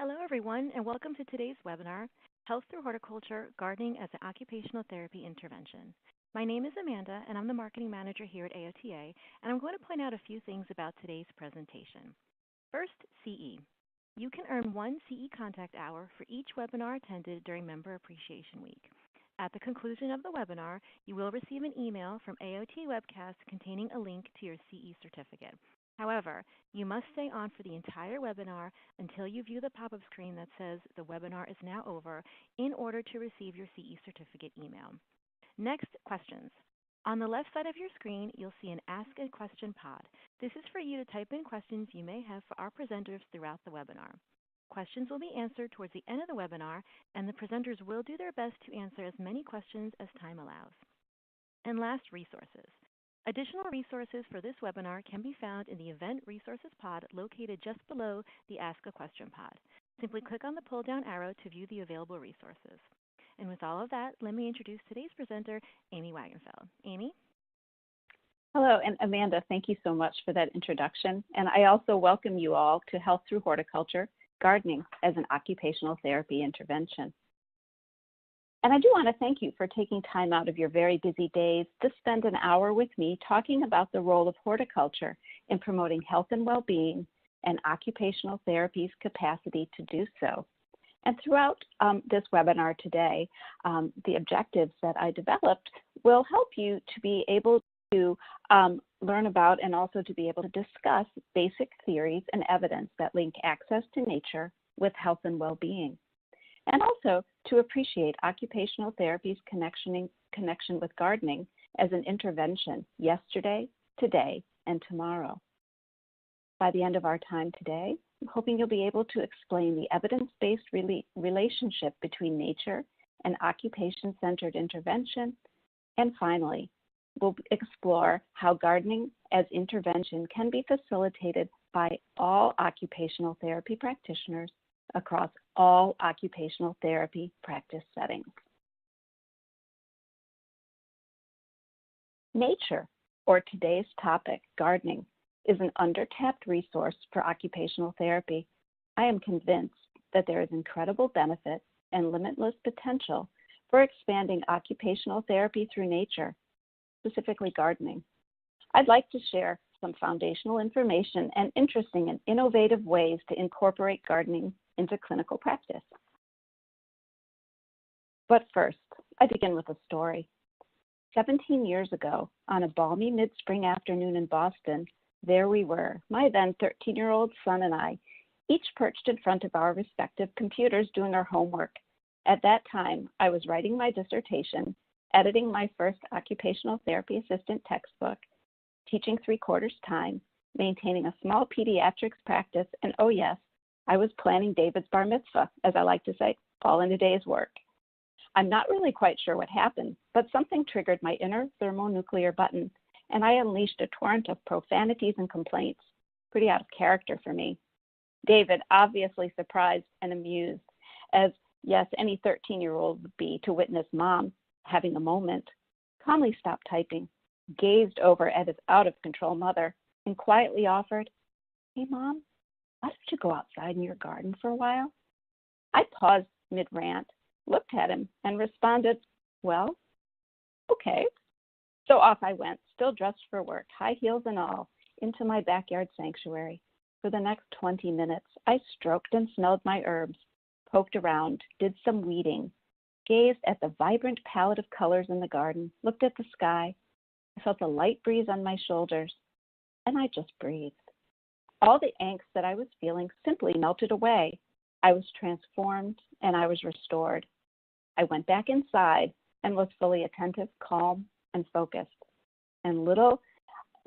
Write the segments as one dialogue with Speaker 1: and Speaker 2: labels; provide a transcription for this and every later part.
Speaker 1: Hello, everyone, and welcome to today's webinar, Health Through Horticulture, Gardening as an Occupational Therapy Intervention. My name is Amanda, and I'm the Marketing Manager here at AOTA, and I'm going to point out a few things about today's presentation. First, CE. You can earn 1 CE contact hour for each webinar attended during Member Appreciation Week. At the conclusion of the webinar, you will receive an email from AOTA Webcast containing a link to your CE certificate. However, you must stay on for the entire webinar until you view the pop-up screen that says the webinar is now over in order to receive your CE certificate email. Next, questions. On the left side of your screen, you'll see an Ask a Question pod. This is for you to type in questions you may have for our presenters throughout the webinar. Questions will be answered towards the end of the webinar, and the presenters will do their best to answer as many questions as time allows. And last, resources. Additional resources for this webinar can be found in the Event Resources pod located just below the Ask a Question pod. Simply click on the pull-down arrow to view the available resources. And with all of that, let me introduce today's presenter, Amy Wagenfeld. Amy?
Speaker 2: Hello, and Amanda, thank you so much for that introduction. And I also welcome you all to Health Through Horticulture, Gardening as an Occupational Therapy Intervention. And I do want to thank you for taking time out of your very busy days to spend an hour with me talking about the role of horticulture in promoting health and well-being and occupational therapy's capacity to do so. And throughout this webinar today, the objectives that I developed will help you to be able to learn about and also to be able to discuss basic theories and evidence that link access to nature with health and well-being, and also to appreciate occupational therapy's connection with gardening as an intervention yesterday, today, and tomorrow. By the end of our time today, I'm hoping you'll be able to explain the evidence-based relationship between nature and occupation-centered intervention. And finally, we'll explore how gardening as intervention can be facilitated by all occupational therapy practitioners across all occupational therapy practice settings. Nature, or today's topic, gardening, is an under-tapped resource for occupational therapy. I am convinced that there is incredible benefit and limitless potential for expanding occupational therapy through nature, specifically gardening. I'd like to share some foundational information and interesting and innovative ways to incorporate gardening into clinical practice. But first, I begin with a story. 17 years ago, on a balmy mid-spring afternoon in Boston, there we were, my then 13-year-old son and I, each perched in front of our respective computers doing our homework. At that time, I was writing my dissertation, editing my first occupational therapy assistant textbook, teaching 3/4 time, maintaining a small pediatrics practice, and oh yes, I was planning David's bar mitzvah, as I like to say, all in a day's work. I'm not really quite sure what happened, but something triggered my inner thermonuclear button, and I unleashed a torrent of profanities and complaints, pretty out of character for me. David, obviously surprised and amused, as yes, any 13-year-old would be to witness mom having a moment, calmly stopped typing, gazed over at his out-of-control mother, and quietly offered, "Hey, Mom, why don't you go outside in your garden for a while?" I paused mid-rant, looked at him, and responded, "Well, okay." So off I went, still dressed for work, high heels and all, into my backyard sanctuary. For the next 20 minutes, I stroked and smelled my herbs, poked around, did some weeding, gazed at the vibrant palette of colors in the garden, looked at the sky. I felt a light breeze on my shoulders, and I just breathed. All the angst that I was feeling simply melted away. I was transformed, and I was restored. I went back inside and was fully attentive, calm, and focused. And little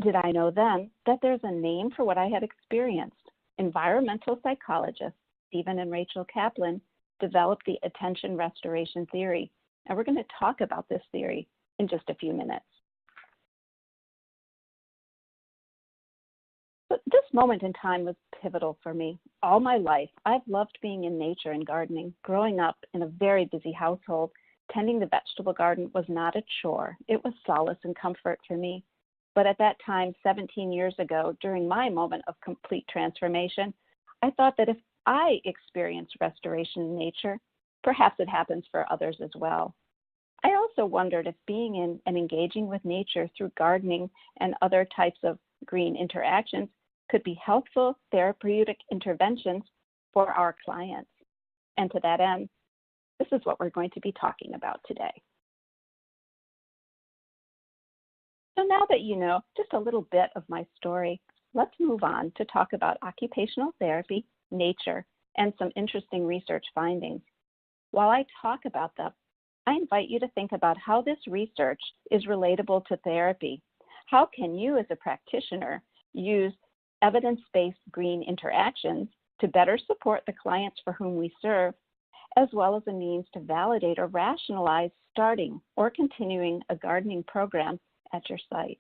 Speaker 2: did I know then that there's a name for what I had experienced. Environmental psychologists Stephen and Rachel Kaplan developed the attention restoration theory, and we're going to talk about this theory in just a few minutes. But this moment in time was pivotal for me. All my life, I've loved being in nature and gardening. Growing up in a very busy household, tending the vegetable garden was not a chore. It was solace and comfort for me. But at that time, 17 years ago, during my moment of complete transformation, I thought that if I experience restoration in nature. Perhaps it happens for others as well. I also wondered if being in and engaging with nature through gardening and other types of green interactions could be helpful therapeutic interventions for our clients. And to that end, this is what we're going to be talking about today. So now that you know just a little bit of my story, let's move on to talk about occupational therapy, nature, and some interesting research findings. While I talk about them, I invite you to think about how this research is relatable to therapy. How can you as a practitioner use evidence-based green interactions to better support the clients for whom we serve, as well as a means to validate or rationalize starting or continuing a gardening program at your site?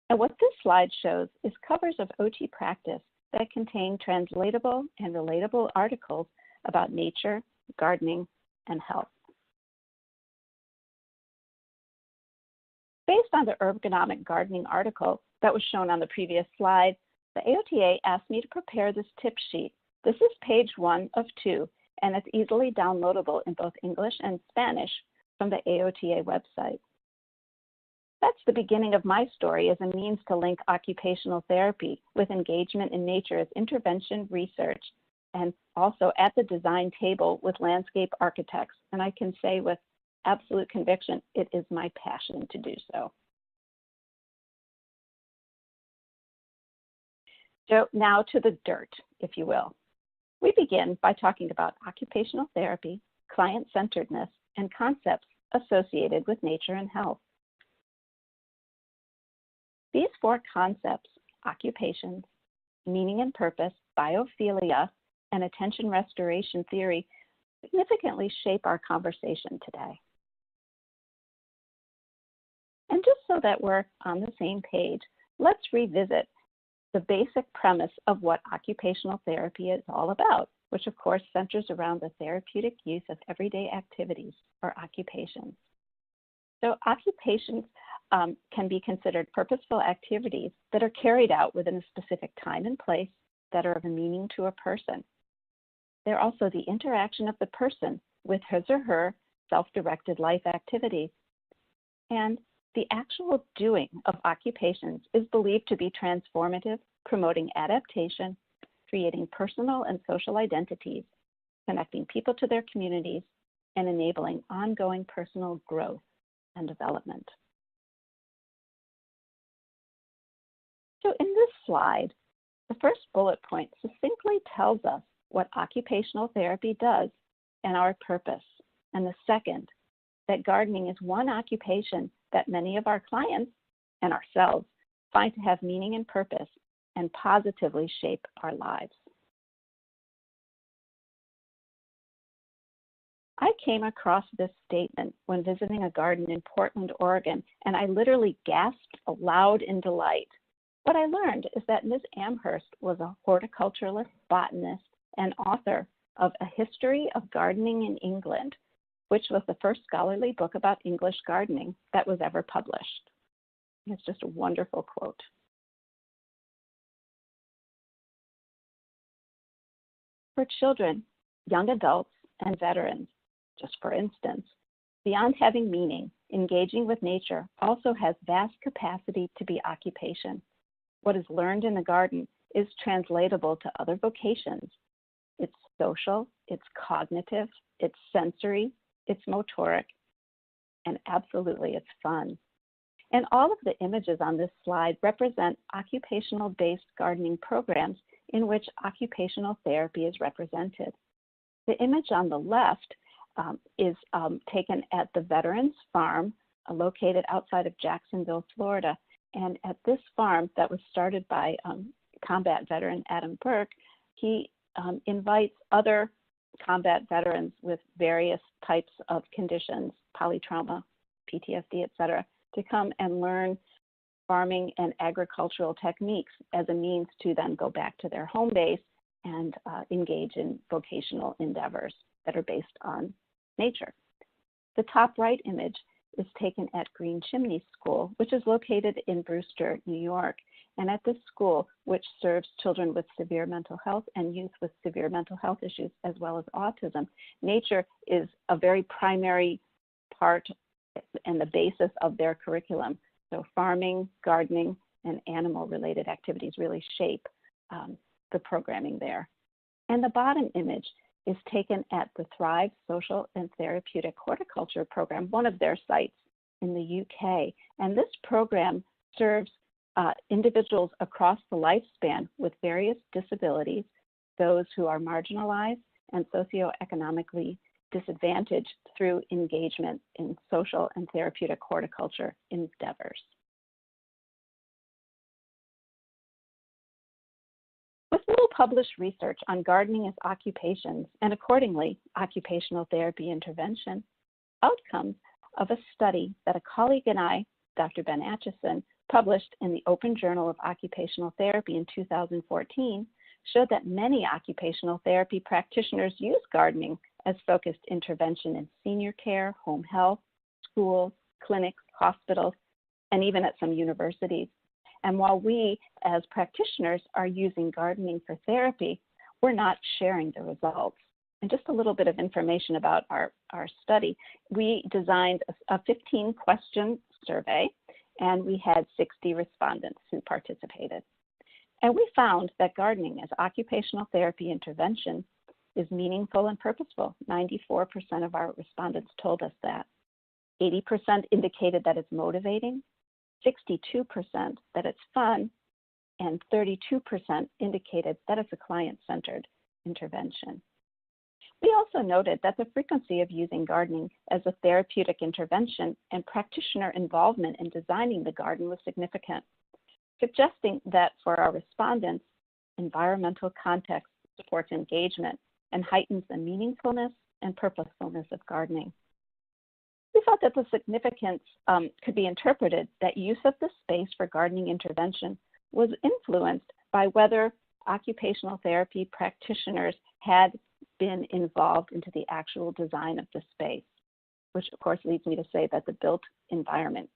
Speaker 2: And what this slide shows is covers of OT practice that contain translatable and relatable articles about nature, gardening, and health. Based on the ergonomic gardening article that was shown on the previous slide, the AOTA asked me to prepare this tip sheet. This is page 1 of 2, and it's easily downloadable in both English and Spanish from the AOTA website. That's the beginning of my story as a means to link occupational therapy with engagement in nature as intervention research, and also at the design table with landscape architects. And I can say with absolute conviction, it is my passion to do so. So now to the dirt, if you will. We begin by talking about occupational therapy, client-centeredness, and concepts associated with nature and health. These 4 concepts, occupations, meaning and purpose, biophilia, and attention restoration theory, significantly shape our conversation today. And just so that we're on the same page, let's revisit the basic premise of what occupational therapy is all about, which of course centers around the therapeutic use of everyday activities or occupations. So occupations can be considered purposeful activities that are carried out within a specific time and place that are of a meaning to a person. They're also the interaction of the person with his or her self-directed life activities. And the actual doing of occupations is believed to be transformative, promoting adaptation, creating personal and social identities, connecting people to their communities, and enabling ongoing personal growth and development. So in this slide, the first bullet point succinctly tells us what occupational therapy does and our purpose. And the second, that gardening is one occupation that many of our clients and ourselves find to have meaning and purpose and positively shape our lives. I came across this statement when visiting a garden in Portland, Oregon, and I literally gasped aloud in delight. What I learned is that Ms. Amherst was a horticulturalist, botanist, and author of A History of Gardening in England, which was the first scholarly book about English gardening that was ever published. It's just a wonderful quote. For children, young adults, and veterans, just for instance, beyond having meaning, engaging with nature also has vast capacity to be occupation. What is learned in the garden is translatable to other vocations. It's social, it's cognitive, it's sensory, it's motoric, and absolutely it's fun. And all of the images on this slide represent occupational-based gardening programs in which occupational therapy is represented. The image on the left is taken at the Veterans Farm located outside of Jacksonville, Florida. And at this farm that was started by combat veteran Adam Burke, he invites other combat veterans with various types of conditions, polytrauma, PTSD, et cetera, to come and learn farming and agricultural techniques as a means to then go back to their home base and engage in vocational endeavors that are based on nature. The top right image is taken at Green Chimney School, which is located in Brewster, New York. And at this school, which serves children with severe mental health and youth with severe mental health issues, as well as autism, nature is a very primary part and the basis of their curriculum. So farming, gardening, and animal-related activities really shape the programming there. And the bottom image is taken at the Thrive Social and Therapeutic Horticulture Program, one of their sites in the UK. And this program serves individuals across the lifespan with various disabilities, those who are marginalized and socioeconomically disadvantaged through engagement in social and therapeutic horticulture endeavors. With little published research on gardening as occupations and accordingly occupational therapy intervention, outcomes of a study that a colleague and I, Dr. Ben Atchison, published in the Open Journal of Occupational Therapy in 2014 showed that many occupational therapy practitioners use gardening as focused intervention in senior care, home health, schools, clinics, hospitals, and even at some universities. And while we as practitioners are using gardening for therapy, we're not sharing the results. And just a little bit of information about our study. We designed a 15-question survey, and we had 60 respondents who participated. And we found that gardening as occupational therapy intervention is meaningful and purposeful. 94% of our respondents told us that. 80% indicated that it's motivating, 62% that it's fun, and 32% indicated that it's a client-centered intervention. We also noted that the frequency of using gardening as a therapeutic intervention and practitioner involvement in designing the garden was significant, suggesting that for our respondents, environmental context supports engagement and heightens the meaningfulness and purposefulness of gardening. We thought that the significance could be interpreted that use of the space for gardening intervention was influenced by whether occupational therapy practitioners had been involved into the actual design of the space, which of course leads me to say that the built environment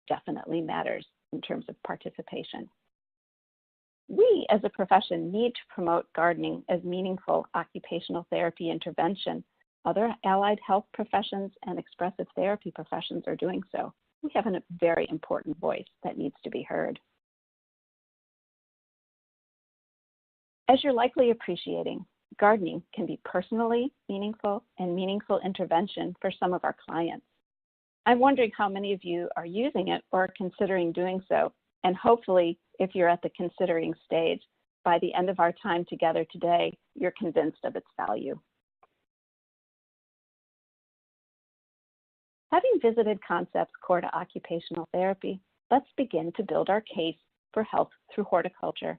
Speaker 2: definitely matters in terms of participation. We as a profession need to promote gardening as meaningful occupational therapy intervention. Other allied health professions and expressive therapy professions are doing so. We have a very important voice that needs to be heard. As you're likely appreciating, gardening can be personally meaningful and meaningful intervention for some of our clients. I'm wondering how many of you are using it or considering doing so, and hopefully, if you're at the considering stage, by the end of our time together today, you're convinced of its value. Having visited concepts core to occupational therapy, let's begin to build our case for health through horticulture.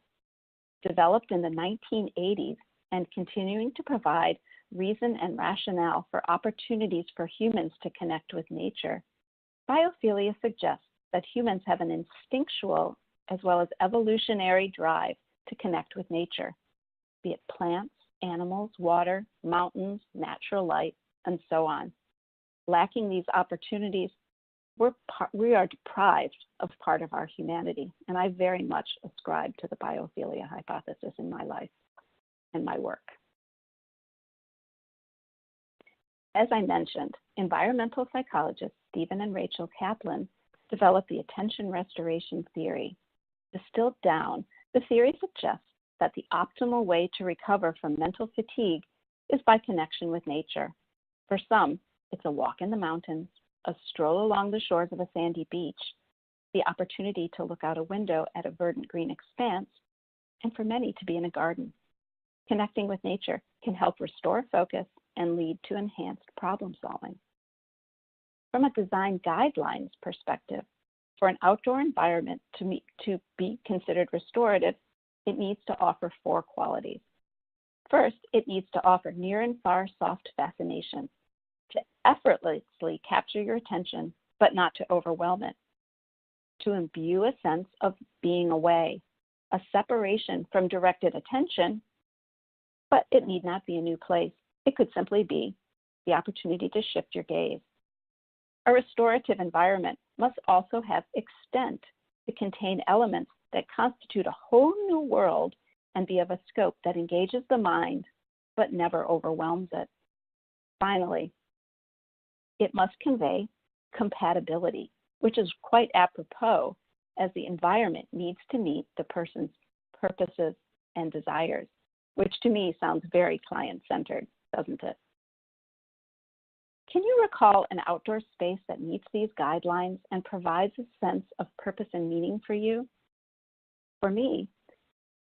Speaker 2: Developed in the 1980s and continuing to provide reason and rationale for opportunities for humans to connect with nature, biophilia suggests that humans have an instinctual as well as evolutionary drive to connect with nature, be it plants, animals, water, mountains, natural light, and so on. Lacking these opportunities, we are deprived of part of our humanity, and I very much ascribe to the biophilia hypothesis in my life and my work. As I mentioned, environmental psychologists Stephen and Rachel Kaplan developed the attention restoration theory. Distilled down, the theory suggests that the optimal way to recover from mental fatigue is by connection with nature. For some, it's a walk in the mountains, a stroll along the shores of a sandy beach, the opportunity to look out a window at a verdant green expanse, and for many to be in a garden. Connecting with nature can help restore focus and lead to enhanced problem solving. From a design guidelines perspective, for an outdoor environment to be considered restorative, it needs to offer 4 qualities. First, it needs to offer near and far soft fascination, to effortlessly capture your attention, but not to overwhelm it, to imbue a sense of being away, a separation from directed attention, but it need not be a new place. It could simply be the opportunity to shift your gaze. A restorative environment must also have extent to contain elements that constitute a whole new world and be of a scope that engages the mind but never overwhelms it. Finally, it must convey compatibility, which is quite apropos as the environment needs to meet the person's purposes and desires, which to me sounds very client-centered, doesn't it? Can you recall an outdoor space that meets these guidelines and provides a sense of purpose and meaning for you? For me,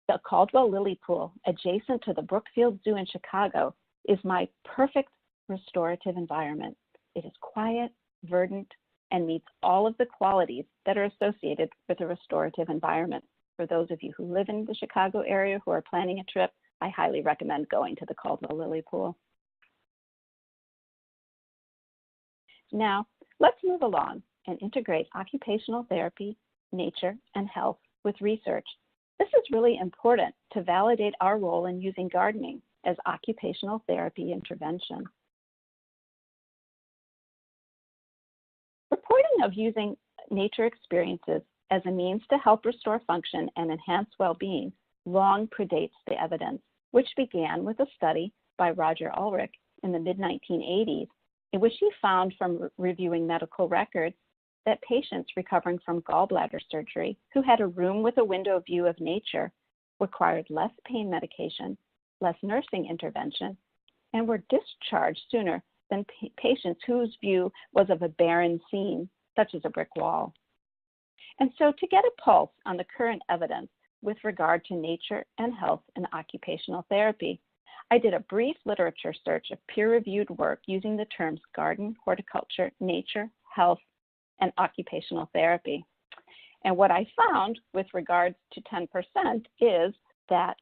Speaker 2: the Caldwell Lily Pool, adjacent to the Brookfield Zoo in Chicago, is my perfect restorative environment. It is quiet, verdant, and meets all of the qualities that are associated with a restorative environment. For those of you who live in the Chicago area who are planning a trip, I highly recommend going to the Caldwell Lily Pool. Now, let's move along and integrate occupational therapy, nature, and health with research. This is really important to validate our role in using gardening as occupational therapy intervention. Reporting of using nature experiences as a means to help restore function and enhance well-being long predates the evidence, which began with a study by Roger Ulrich in the mid-1980s, in which he found from reviewing medical records that patients recovering from gallbladder surgery who had a room with a window view of nature required less pain medication, less nursing intervention, and were discharged sooner than patients whose view was of a barren scene, such as a brick wall. And so to get a pulse on the current evidence with regard to nature and health and occupational therapy, I did a brief literature search of peer-reviewed work using the terms garden, horticulture, nature, health, and occupational therapy. And what I found with regards to 10% is that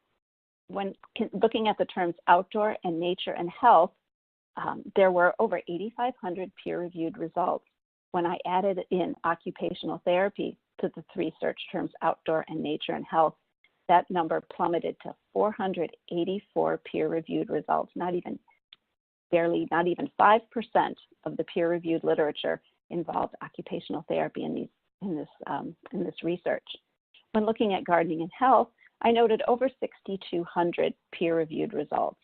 Speaker 2: when looking at the terms outdoor and nature and health, there were over 8,500 peer-reviewed results. When I added in occupational therapy to the three search terms outdoor and nature and health, that number plummeted to 484 peer-reviewed results. Not even 5% of the peer-reviewed literature involved occupational therapy in this research. When looking at gardening and health, I noted over 6,200 peer-reviewed results.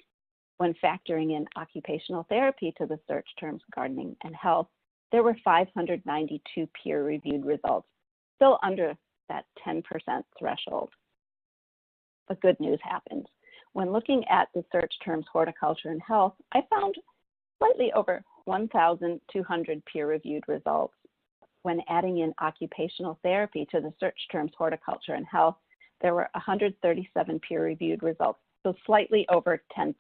Speaker 2: When factoring in occupational therapy to the search terms gardening and health, there were 592 peer-reviewed results, still under that 10% threshold. But good news happens. When looking at the search terms horticulture and health, I found slightly over 1,200 peer-reviewed results. When adding in occupational therapy to the search terms horticulture and health, there were 137 peer-reviewed results, so slightly over 10%.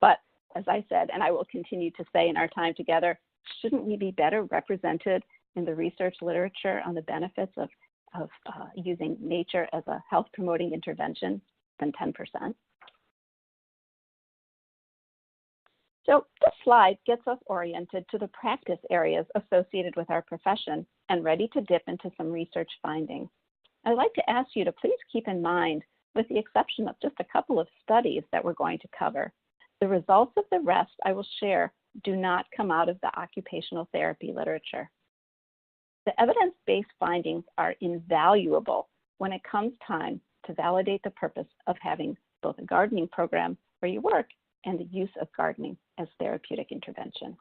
Speaker 2: But as I said, and I will continue to say in our time together, shouldn't we be better represented in the research literature on the benefits of using nature as a health-promoting intervention than 10%? So this slide gets us oriented to the practice areas associated with our profession and ready to dip into some research findings. I'd like to ask you to please keep in mind, with the exception of just a couple of studies that we're going to cover, the results of the rest I will share do not come out of the occupational therapy literature. The evidence-based findings are invaluable when it comes time to validate the purpose of having both a gardening program where you work and the use of gardening as therapeutic intervention.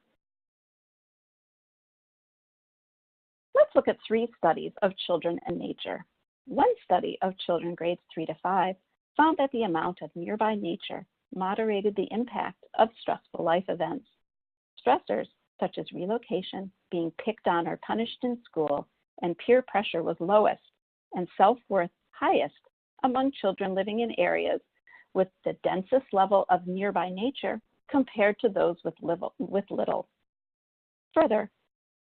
Speaker 2: Let's look at 3 studies of children and nature. One study of children grades 3 to 5 found that the amount of nearby nature moderated the impact of stressful life events. Stressors such as relocation, being picked on or punished in school, and peer pressure was lowest and self-worth highest among children living in areas with the densest level of nearby nature compared to those with little. Further,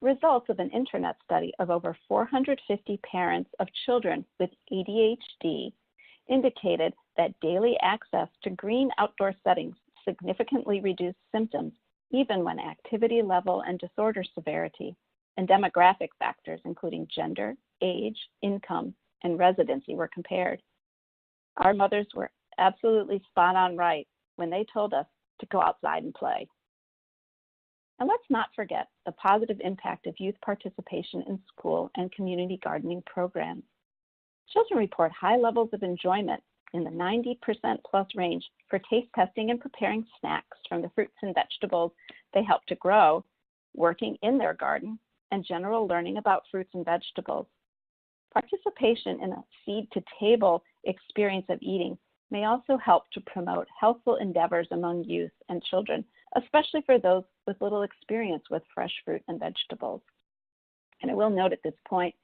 Speaker 2: results of an internet study of over 450 parents of children with ADHD indicated that daily access to green outdoor settings significantly reduced symptoms even when activity level and disorder severity and demographic factors including gender, age, income, and residency were compared. Our mothers were absolutely spot on right when they told us to go outside and play. And let's not forget the positive impact of youth participation in school and community gardening programs. Children report high levels of enjoyment in the 90% plus range for taste testing and preparing snacks from the fruits and vegetables they help to grow, working in their garden, and general learning about fruits and vegetables. Participation in a seed-to-table experience of eating may also help to promote healthful endeavors among youth and children, especially for those with little experience with fresh fruit and vegetables. And I will note at this point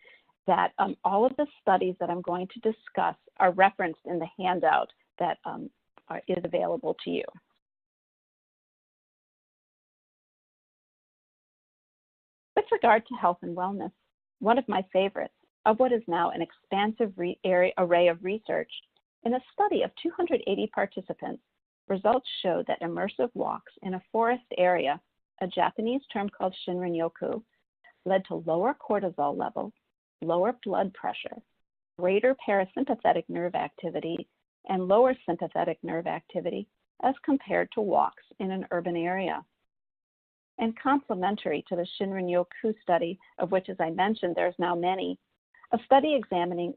Speaker 2: that all of the studies that I'm going to discuss are referenced in the handout that is available to you. With regard to health and wellness, one of my favorites of what is now an expansive array of research, in a study of 280 participants, results show that immersive walks in a forest area, a Japanese term called Shinrin-yoku, led to lower cortisol levels, lower blood pressure, greater parasympathetic nerve activity, and lower sympathetic nerve activity as compared to walks in an urban area. And complementary to the Shinrin-yoku study, of which, as I mentioned, there's now many, a study examining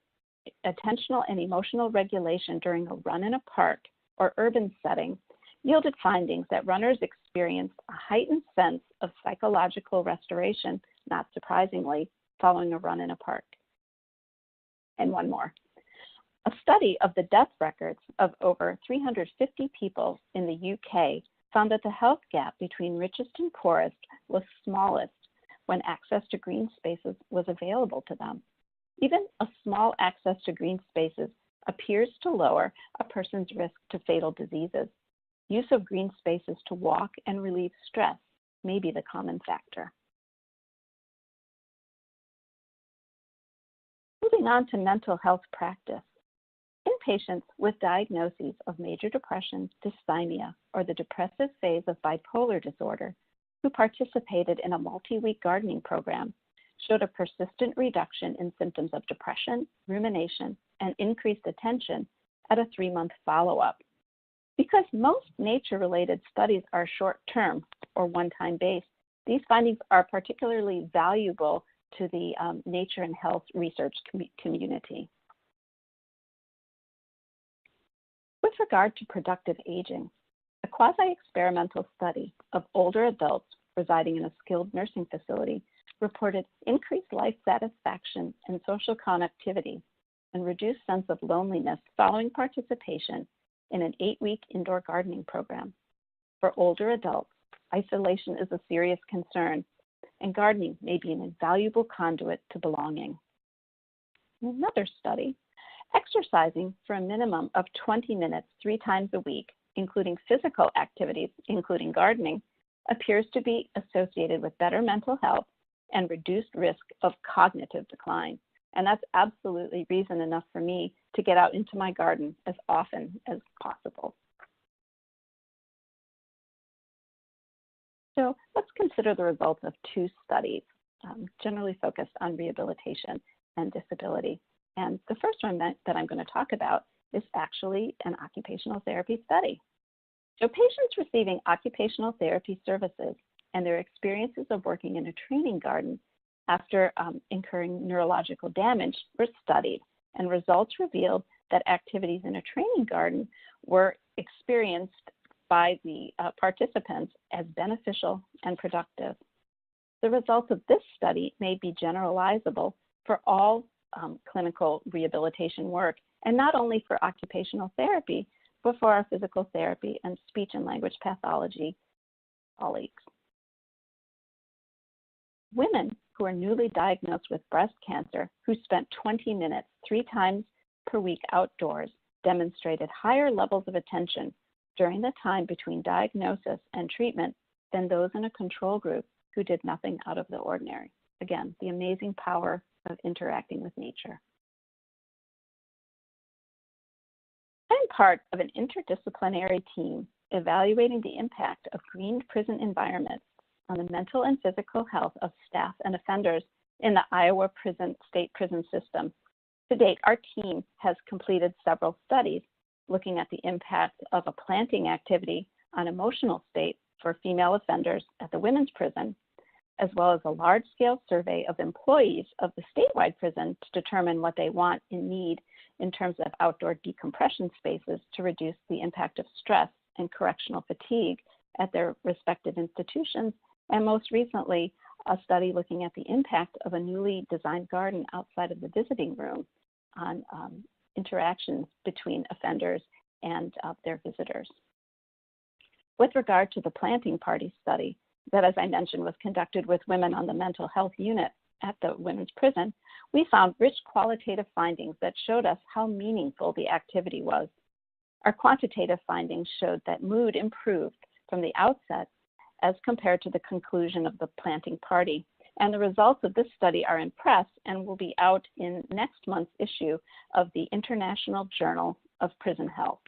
Speaker 2: attentional and emotional regulation during a run in a park or urban setting yielded findings that runners experienced a heightened sense of psychological restoration, not surprisingly, following a run in a park. And one more. A study of the death records of over 350 people in the UK found that the health gap between richest and poorest was smallest when access to green spaces was available to them. Even a small access to green spaces appears to lower a person's risk to fatal diseases. Use of green spaces to walk and relieve stress may be the common factor. Moving on to mental health practice. In patients with diagnoses of major depression, dysthymia, or the depressive phase of bipolar disorder who participated in a multi-week gardening program showed a persistent reduction in symptoms of depression, rumination, and increased attention at a 3-month follow-up. Because most nature-related studies are short-term or one-time based, these findings are particularly valuable to the nature and health research community. With regard to productive aging, a quasi-experimental study of older adults residing in a skilled nursing facility reported increased life satisfaction and social connectivity and reduced sense of loneliness following participation in an 8-week indoor gardening program. For older adults, isolation is a serious concern, and gardening may be an invaluable conduit to belonging. In another study, exercising for a minimum of 20 minutes 3 times a week, including physical activities, including gardening, appears to be associated with better mental health and reduced risk of cognitive decline. And that's absolutely reason enough for me to get out into my garden as often as possible. So let's consider the results of 2 studies, generally focused on rehabilitation and disability. And the first one that I'm going to talk about is actually an occupational therapy study. So patients receiving occupational therapy services and their experiences of working in a training garden after incurring neurological damage were studied, and results revealed that activities in a training garden were experienced by the participants as beneficial and productive. The results of this study may be generalizable for all clinical rehabilitation work, and not only for occupational therapy, but for our physical therapy and speech and language pathology colleagues. Women who are newly diagnosed with breast cancer who spent 20 minutes 3 times per week outdoors demonstrated higher levels of attention during the time between diagnosis and treatment than those in a control group who did nothing out of the ordinary. Again, the amazing power of interacting with nature. I'm part of an interdisciplinary team evaluating the impact of greened prison environments on the mental and physical health of staff and offenders in the Iowa state prison system. To date, our team has completed several studies looking at the impact of a planting activity on emotional state for female offenders at the women's prison, as well as a large-scale survey of employees of the statewide prison to determine what they want and need in terms of outdoor decompression spaces to reduce the impact of stress and correctional fatigue at their respective institutions, and most recently, a study looking at the impact of a newly designed garden outside of the visiting room on interactions between offenders and their visitors. With regard to the planting party study that, as I mentioned, was conducted with women on the mental health unit at the women's prison, we found rich qualitative findings that showed us how meaningful the activity was. Our quantitative findings showed that mood improved from the outset as compared to the conclusion of the planting party. And the results of this study are in press and will be out in next month's issue of the International Journal of Prison Health.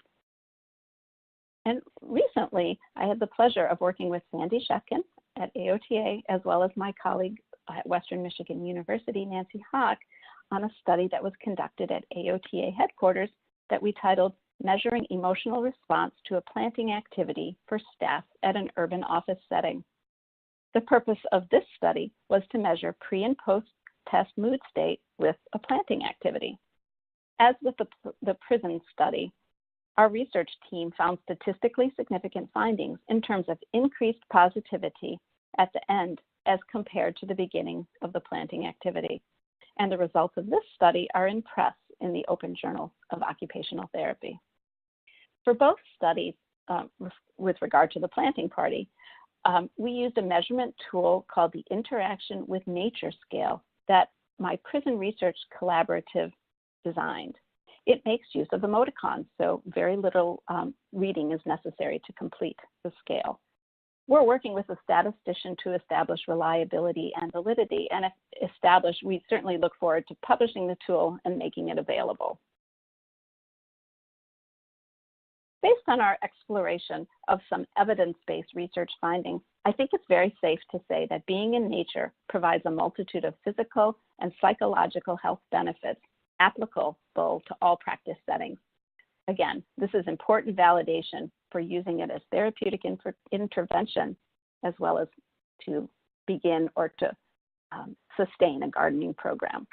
Speaker 2: And recently, I had the pleasure of working with Sandy Shefkin at AOTA, as well as my colleague at Western Michigan University, Nancy Hawk, on a study that was conducted at AOTA headquarters that we titled Measuring Emotional Response to a Planting Activity for Staff at an Urban Office Setting. The purpose of this study was to measure pre- and post-test mood state with a planting activity. As with the prison study, our research team found statistically significant findings in terms of increased positivity at the end as compared to the beginning of the planting activity. And the results of this study are in press in the Open Journal of Occupational Therapy. For both studies, with regard to the planting party, we used a measurement tool called the Interaction with Nature Scale that my prison research collaborative designed. It makes use of emoticons, so very little reading is necessary to complete the scale. We're working with a statistician to establish reliability and validity, and if established, we certainly look forward to publishing the tool and making it available. Based on our exploration of some evidence-based research findings, I think it's very safe to say that being in nature provides a multitude of physical and psychological health benefits applicable to all practice settings. Again, this is important validation for using it as therapeutic intervention, as well as to begin or to sustain a gardening program.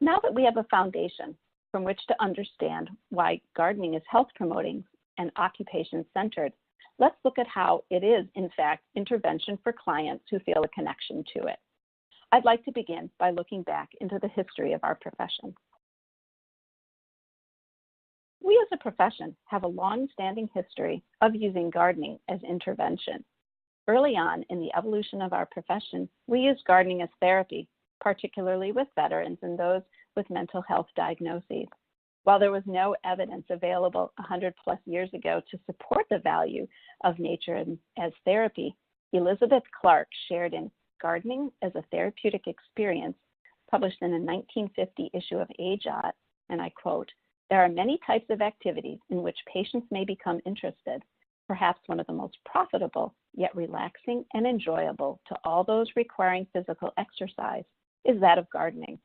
Speaker 2: Now that we have a foundation from which to understand why gardening is health promoting and occupation centered, let's look at how it is, in fact, intervention for clients who feel a connection to it. I'd like to begin by looking back into the history of our profession. We as a profession have a long-standing history of using gardening as intervention. Early on in the evolution of our profession, we used gardening as therapy, particularly with veterans and those with mental health diagnoses. While there was no evidence available 100+ years ago to support the value of nature as therapy, Elizabeth Clark shared in Gardening as a Therapeutic Experience, published in a 1950 issue of AJOT, and I quote, "There are many types of activities in which patients may become interested. Perhaps one of the most profitable, yet relaxing and enjoyable to all those requiring physical exercise is that of gardening.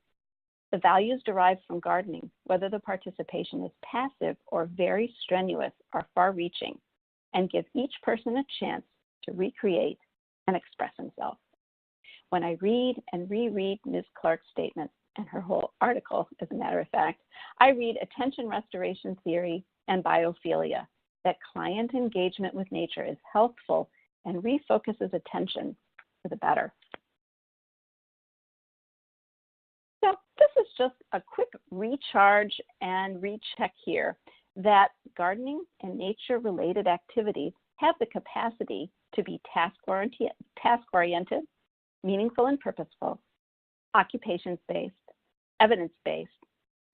Speaker 2: The values derived from gardening, whether the participation is passive or very strenuous, are far-reaching and give each person a chance to recreate and express himself." When I read and reread Ms. Clark's statement and her whole article, as a matter of fact, I read attention restoration theory and biophilia, that client engagement with nature is healthful and refocuses attention for the better. So this is just a quick recharge and recheck here that gardening and nature-related activities have the capacity to be task-oriented, meaningful and purposeful, occupation-based, evidence-based,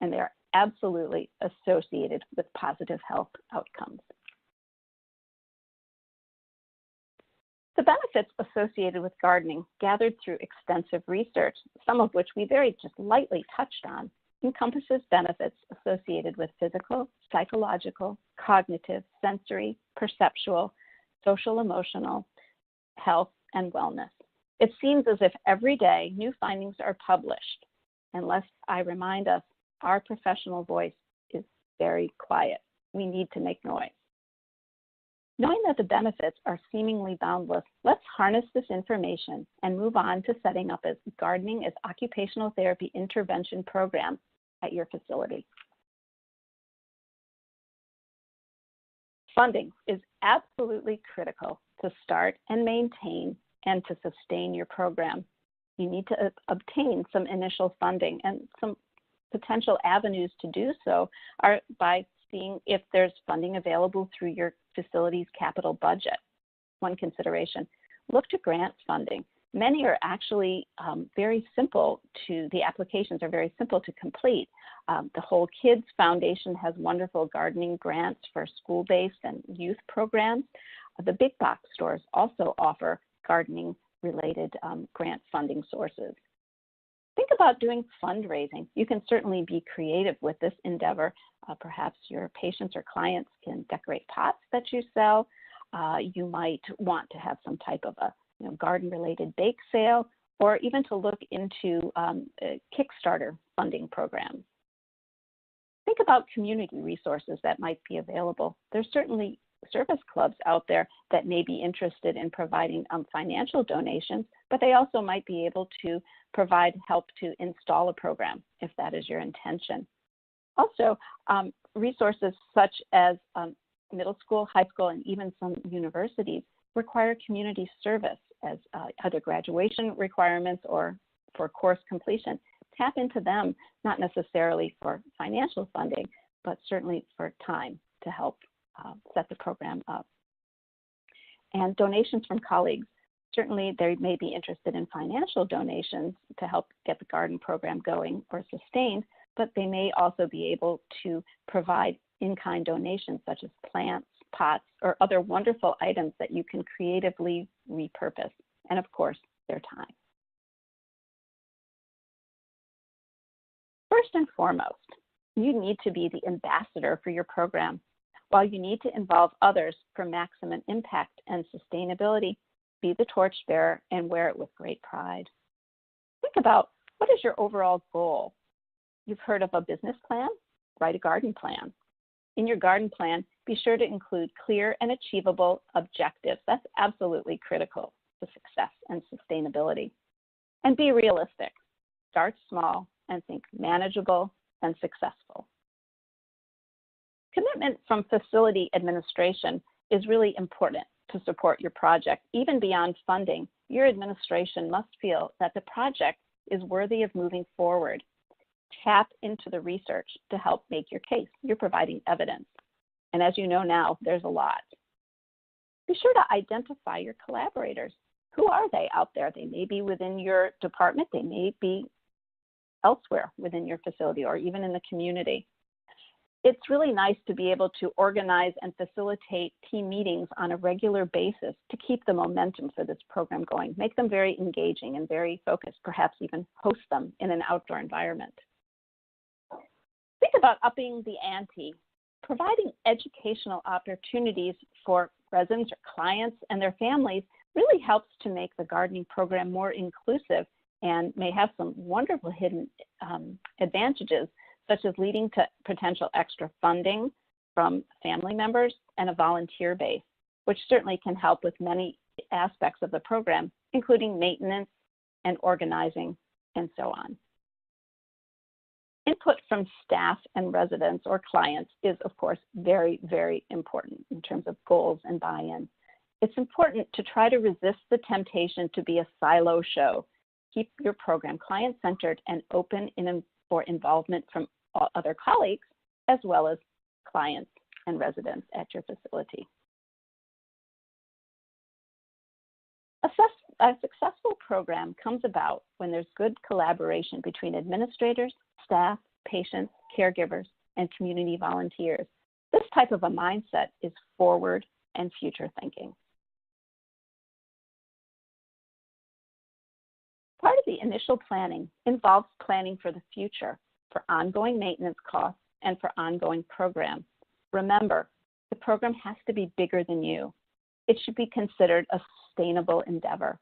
Speaker 2: and they are absolutely associated with positive health outcomes. The benefits associated with gardening, gathered through extensive research, some of which we very just lightly touched on, encompasses benefits associated with physical, psychological, cognitive, sensory, perceptual, social, emotional, health, and wellness. It seems as if every day new findings are published, unless I remind us our professional voice is very quiet. We need to make noise. Knowing that the benefits are seemingly boundless, let's harness this information and move on to setting up a gardening as occupational therapy intervention program at your facility. Funding is absolutely critical to start and maintain and to sustain your program. You need to obtain some initial funding, and some potential avenues to do so are by seeing if there's funding available through your facility's capital budget. One consideration, look to grant funding. Many are actually very simple the applications are very simple to complete. The Whole Kids Foundation has wonderful gardening grants for school-based and youth programs. The big box stores also offer gardening-related grant funding sources. Think about doing fundraising. You can certainly be creative with this endeavor. Perhaps your patients or clients can decorate pots that you sell. You might want to have some type of a garden-related bake sale, or even to look into Kickstarter funding programs. Think about community resources that might be available. There's certainly service clubs out there that may be interested in providing financial donations, but they also might be able to provide help to install a program if that is your intention. Also, resources such as middle school, high school, and even some universities require community service as either graduation requirements or for course completion. Tap into them, not necessarily for financial funding, but certainly for time to help set the program up. And donations from colleagues. Certainly they may be interested in financial donations to help get the garden program going or sustained, but they may also be able to provide in-kind donations such as plants, pots, or other wonderful items that you can creatively repurpose, and of course, their time. First and foremost, you need to be the ambassador for your program. While you need to involve others for maximum impact and sustainability, be the torchbearer and wear it with great pride. Think about, what is your overall goal? You've heard of a business plan? Write a garden plan. In your garden plan, be sure to include clear and achievable objectives. That's absolutely critical to success and sustainability. And be realistic. Start small and think manageable and successful. Commitment from facility administration is really important to support your project. Even beyond funding, your administration must feel that the project is worthy of moving forward. Tap into the research to help make your case. You're providing evidence. And as you know now, there's a lot. Be sure to identify your collaborators. Who are they out there? They may be within your department. They may be elsewhere within your facility or even in the community. It's really nice to be able to organize and facilitate team meetings on a regular basis to keep the momentum for this program going. Make them very engaging and very focused, perhaps even host them in an outdoor environment. Think about upping the ante. Providing educational opportunities for residents or clients and their families really helps to make the gardening program more inclusive and may have some wonderful hidden advantages, such as leading to potential extra funding from family members and a volunteer base, which certainly can help with many aspects of the program, including maintenance and organizing and so on. Input from staff and residents or clients is, of course, very, very important in terms of goals and buy-in. It's important to try to resist the temptation to be a silo show. Keep your program client-centered and open for involvement from other colleagues, as well as clients and residents at your facility. A successful program comes about when there's good collaboration between administrators, staff, patients, caregivers, and community volunteers. This type of a mindset is forward and future thinking. Part of the initial planning involves planning for the future, for ongoing maintenance costs, and for ongoing programs. Remember, the program has to be bigger than you. It should be considered a sustainable endeavor.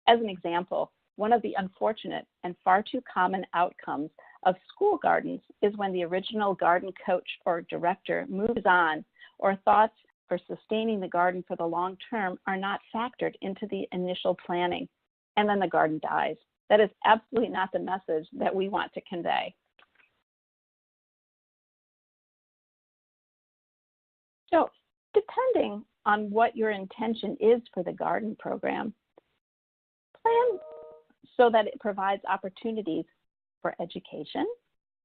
Speaker 2: As an example, one of the unfortunate and far too common outcomes of school gardens is when the original garden coach or director moves on, or thoughts for sustaining the garden for the long term are not factored into the initial planning, and then the garden dies. That is absolutely not the message that we want to convey. So, depending on what your intention is for the garden program, plan so that it provides opportunities for education,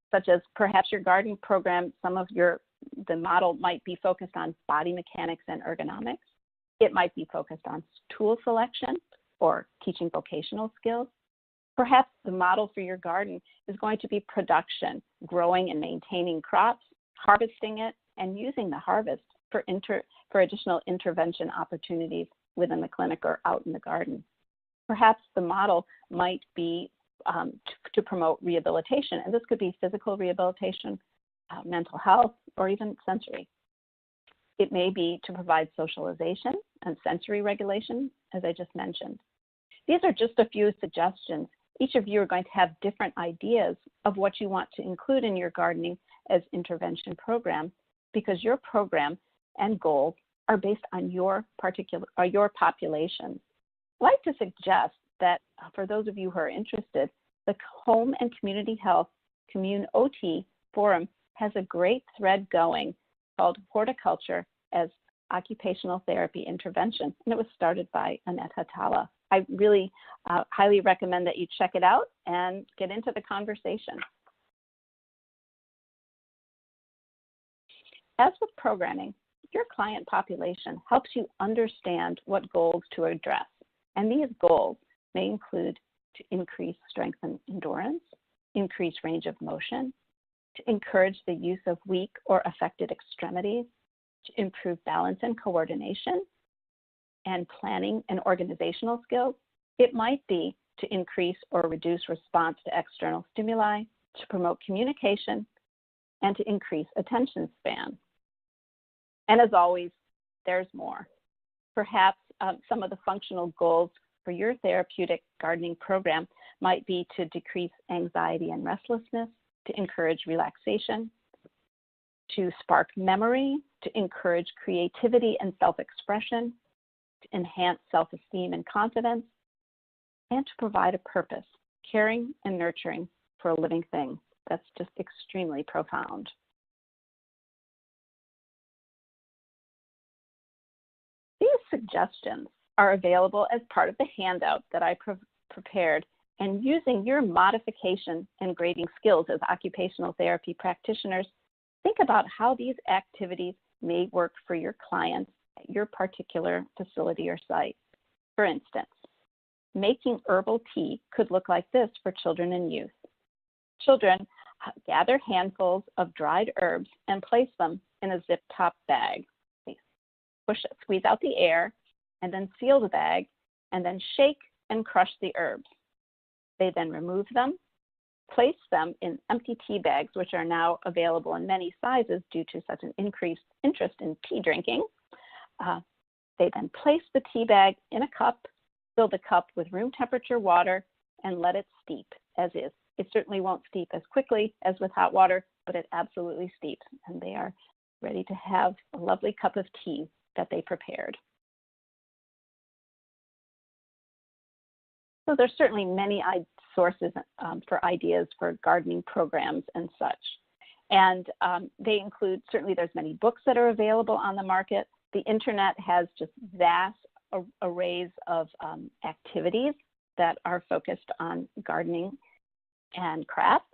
Speaker 2: such as perhaps your garden program, the model might be focused on body mechanics and ergonomics. It might be focused on tool selection or teaching vocational skills. Perhaps the model for your garden is going to be production, growing and maintaining crops, harvesting it, and using the harvest for additional intervention opportunities within the clinic or out in the garden. Perhaps the model might be to promote rehabilitation, and this could be physical rehabilitation, mental health, or even sensory. It may be to provide socialization and sensory regulation, as I just mentioned. These are just a few suggestions. Each of you are going to have different ideas of what you want to include in your gardening as intervention program, because your program and goals are based on your population. I'd like to suggest that for those of you who are interested, the Home and Community Health Commune OT Forum has a great thread going called HOrTiculture as Occupational Therapy Intervention, and it was started by Annette Hatala. I really highly recommend that you check it out and get into the conversation. As with programming, your client population helps you understand what goals to address, and these goals may include to increase strength and endurance, increase range of motion, to encourage the use of weak or affected extremities, to improve balance and coordination, and planning and organizational skills. It might be to increase or reduce response to external stimuli, to promote communication, and to increase attention span. And as always, there's more. Perhaps some of the functional goals for your therapeutic gardening program might be to decrease anxiety and restlessness, to encourage relaxation, to spark memory, to encourage creativity and self-expression, to enhance self-esteem and confidence, and to provide a purpose, caring and nurturing for a living thing. That's just extremely profound. These suggestions are available as part of the handout that I prepared, and using your modification and grading skills as occupational therapy practitioners, think about how these activities may work for your clients at your particular facility or site. For instance, making herbal tea could look like this for children and youth. Children gather handfuls of dried herbs and place them in a zip-top bag. Squeeze out the air, and then seal the bag, and then shake and crush the herbs. They then remove them, place them in empty tea bags, which are now available in many sizes due to such an increased interest in tea drinking. They then place the tea bag in a cup, fill the cup with room temperature water, and let it steep as is. It certainly won't steep as quickly as with hot water, but it absolutely steeps, and they are ready to have a lovely cup of tea that they prepared. So there's certainly many sources for ideas for gardening programs and such. And they include, certainly there's many books that are available on the market. The internet has just vast arrays of activities that are focused on gardening and crafts.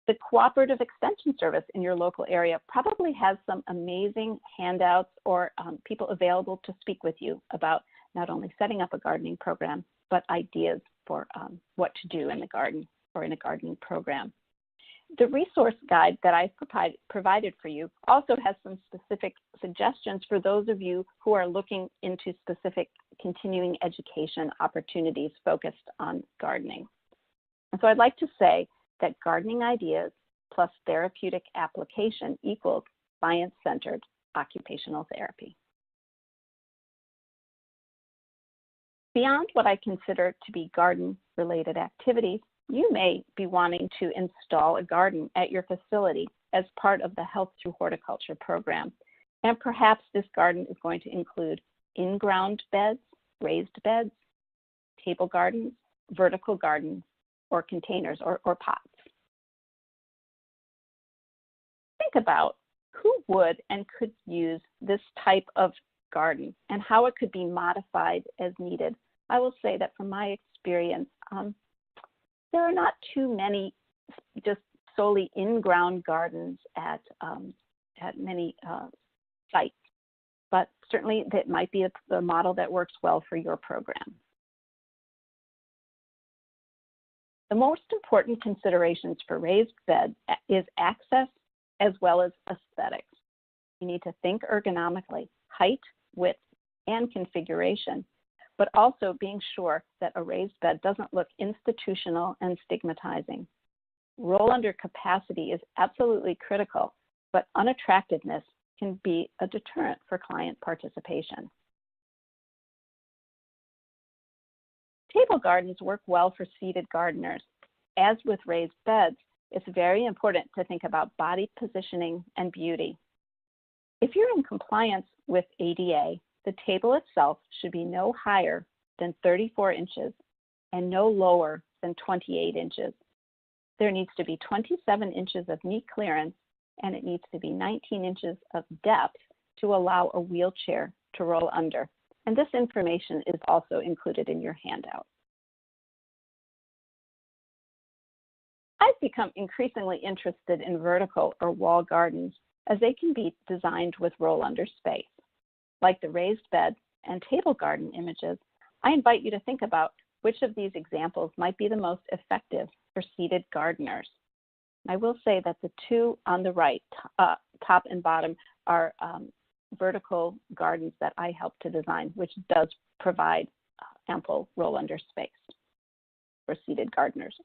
Speaker 2: The Cooperative Extension Service in your local area probably has some amazing handouts or people available to speak with you about not only setting up a gardening program, but ideas for what to do in the garden or in a gardening program. The resource guide that I've provided for you also has some specific suggestions for those of you who are looking into specific continuing education opportunities focused on gardening. And so I'd like to say that gardening ideas plus therapeutic application equals science-centered occupational therapy. Beyond what I consider to be garden-related activities, you may be wanting to install a garden at your facility as part of the Health Through Horticulture program. And perhaps this garden is going to include in-ground beds, raised beds, table gardens, vertical gardens, or containers or pots. Think about who would and could use this type of garden and how it could be modified as needed. I will say that from my experience, there are not too many just solely in-ground gardens at many sites, but certainly that might be the model that works well for your program. The most important considerations for raised bed is access as well as aesthetics. You need to think ergonomically, height, width, and configuration, but also being sure that a raised bed doesn't look institutional and stigmatizing. Roll-under capacity is absolutely critical, but unattractiveness can be a deterrent for client participation. Table gardens work well for seated gardeners. As with raised beds, it's very important to think about body positioning and beauty. If you're in compliance with ADA, the table itself should be no higher than 34 inches and no lower than 28 inches. There needs to be 27 inches of knee clearance, and it needs to be 19 inches of depth to allow a wheelchair to roll under. And this information is also included in your handout. I've become increasingly interested in vertical or wall gardens as they can be designed with roll-under space. Like the raised bed and table garden images, I invite you to think about which of these examples might be the most effective for seated gardeners. I will say that the two on the right, top and bottom, are vertical gardens that I helped to design, which does provide ample roll-under space for seated gardeners.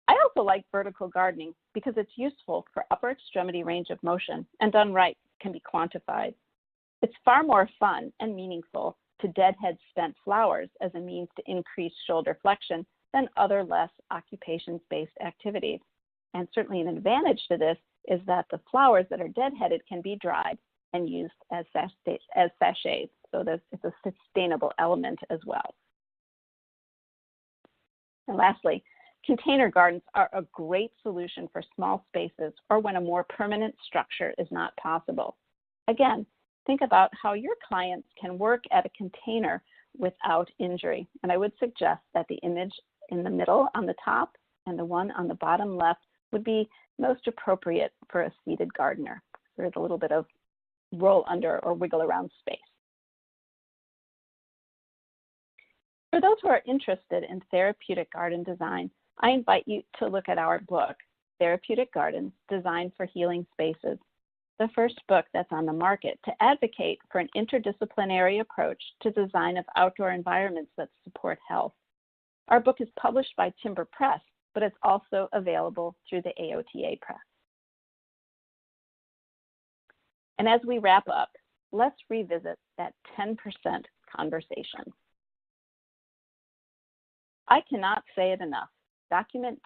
Speaker 2: I also like vertical gardening because it's useful for upper extremity range of motion and done right can be quantified. It's far more fun and meaningful to deadhead spent flowers as a means to increase shoulder flexion than other less occupation-based activities. And certainly an advantage to this is that the flowers that are deadheaded can be dried and used as sachets, so that it's a sustainable element as well. And lastly, container gardens are a great solution for small spaces or when a more permanent structure is not possible. Again, think about how your clients can work at a container without injury. And I would suggest that the image in the middle on the top and the one on the bottom left would be most appropriate for a seated gardener. There's a little bit of roll under or wiggle around space. For those who are interested in therapeutic garden design, I invite you to look at our book, Therapeutic Gardens, Designed for Healing Spaces, the first book that's on the market to advocate for an interdisciplinary approach to design of outdoor environments that support health. Our book is published by Timber Press, but it's also available through the AOTA Press. And as we wrap up, let's revisit that 10% conversation. I cannot say it enough. Document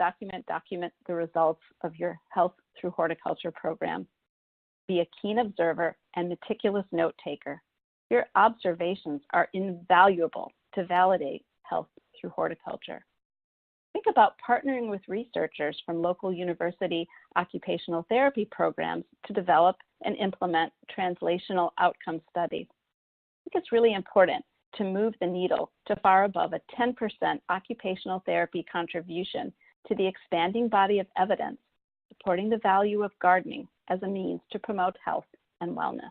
Speaker 2: the results of your Health Through Horticulture program. Be a keen observer and meticulous note taker. Your observations are invaluable to validate health through horticulture. Think about partnering with researchers from local university occupational therapy programs to develop and implement translational outcome studies. I think it's really important to move the needle to far above a 10% occupational therapy contribution to the expanding body of evidence supporting the value of gardening as a means to promote health and wellness.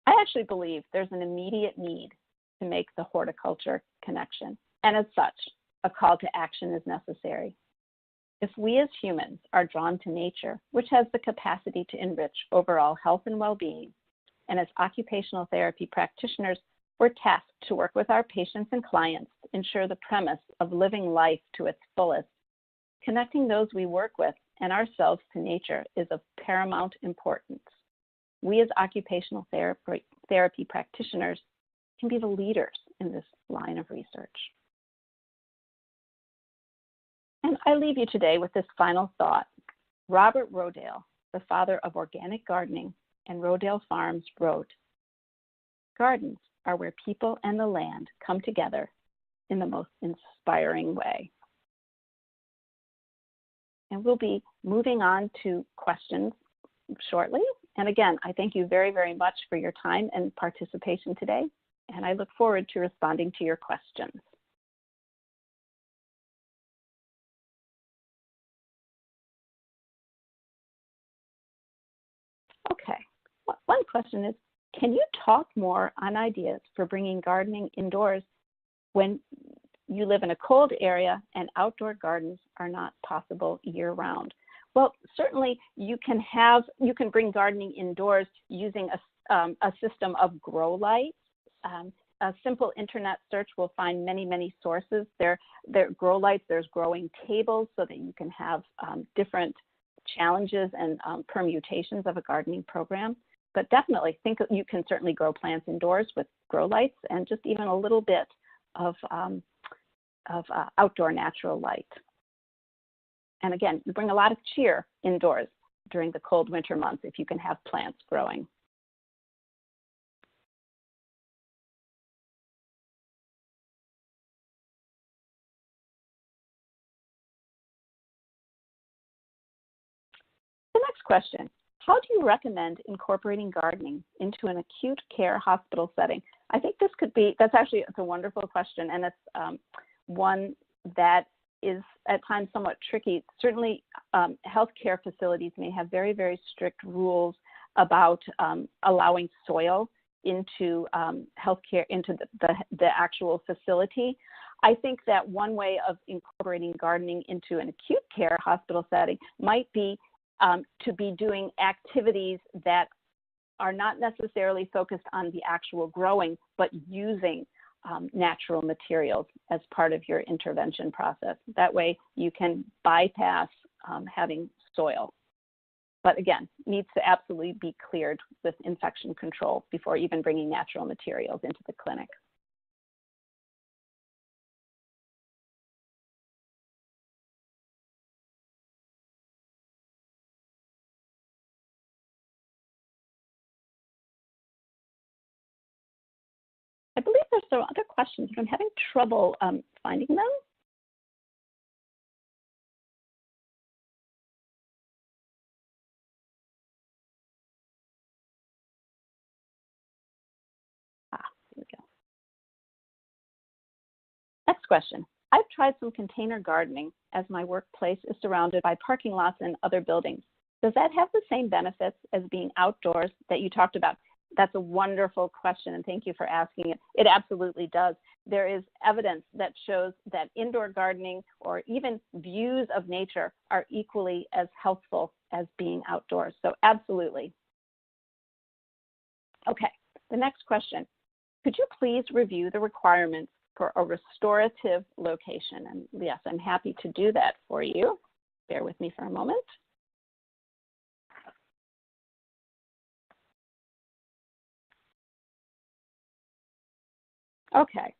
Speaker 2: I actually believe there's an immediate need to make the horticulture connection, and as such, a call to action is necessary. If we as humans are drawn to nature, which has the capacity to enrich overall health and well-being, and as occupational therapy practitioners, we're tasked to work with our patients and clients to ensure the premise of living life to its fullest. Connecting those we work with and ourselves to nature is of paramount importance. We as occupational therapy practitioners can be the leaders in this line of research. And I leave you today with this final thought. Robert Rodale, the father of organic gardening and Rodale Farms, wrote, "Gardens are where people and the land come together in the most inspiring way." And we'll be moving on to questions shortly. And again, I thank you very, very much for your time and participation today, and I look forward to responding to your questions. Okay, one question is, can you talk more on ideas for bringing gardening indoors when you live in a cold area and outdoor gardens are not possible year-round? Well, certainly you can bring gardening indoors using a system of grow lights. A simple internet search will find many, many sources. There are grow lights, there's growing tables so that you can have different challenges and permutations of a gardening program. But definitely think you can certainly grow plants indoors with grow lights and just even a little bit of outdoor natural light. And again, you bring a lot of cheer indoors during the cold winter months if you can have plants growing. The next question, how do you recommend incorporating gardening into an acute care hospital setting? I think this could be, it's a wonderful question, and it's one that is at times somewhat tricky. Certainly, healthcare facilities may have very, very strict rules about allowing soil into healthcare, into the actual facility. I think that one way of incorporating gardening into an acute care hospital setting might be to be doing activities that are not necessarily focused on the actual growing, but using natural materials as part of your intervention process. That way you can bypass having soil. But again, needs to absolutely be cleared with infection control before even bringing natural materials into the clinic. I believe there's some other questions, but I'm having trouble finding them. Here we go. Next question. I've tried some container gardening as my workplace is surrounded by parking lots and other buildings. Does that have the same benefits as being outdoors that you talked about? That's a wonderful question, and thank you for asking it. It absolutely does. There is evidence that shows that indoor gardening or even views of nature are equally as helpful as being outdoors. So absolutely. Okay, the next question. Could you please review the requirements for a restorative location? And yes, I'm happy to do that for you. Bear with me for a moment. Okay,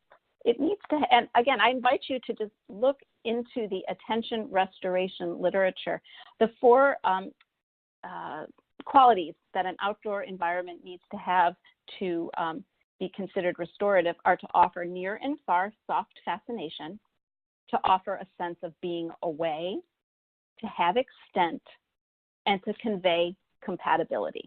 Speaker 2: it needs to, and again, I invite you to just look into the attention restoration literature. The four qualities that an outdoor environment needs to have to be considered restorative are to offer near and far soft fascination, to offer a sense of being away, to have extent, and to convey compatibility.